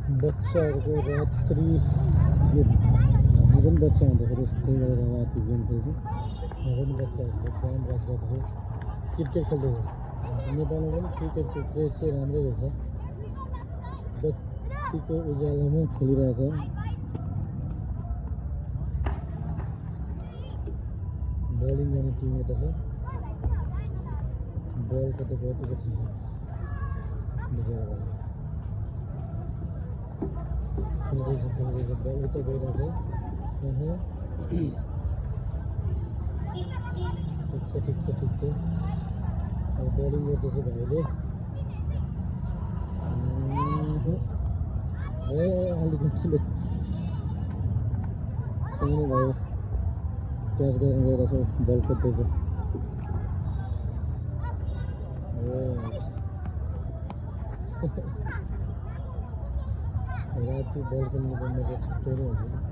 बच्चाहरूको रात्रि गेम जुन बच्चा हुँदाखेरि त्यही गरेर राति गेम खेल्थ्यो पनि बच्चाहरूले बिहान राख्दाखेरि क्रिकेट खेल्दैछ नेपालमा पनि क्रिकेटको क्रेज चाहिँ राम्रै रहेछ बत्तीको उज्यालोमा खेलिरहेको बलिङ गर्ने टिम यता छ बल कतै गयो त्यो चाहिँ थाहा बुझेर खेल्दैछ बल उता गइरहेको ठिक छ अब बलिङ गर्दैछ भाइले अलिकति सानो भाइ क्याच गर्न गइरहेको बल खोज्दैछ राति बल खेल्नु पर्ने चाहिँ छिट्टो नै हुन्छ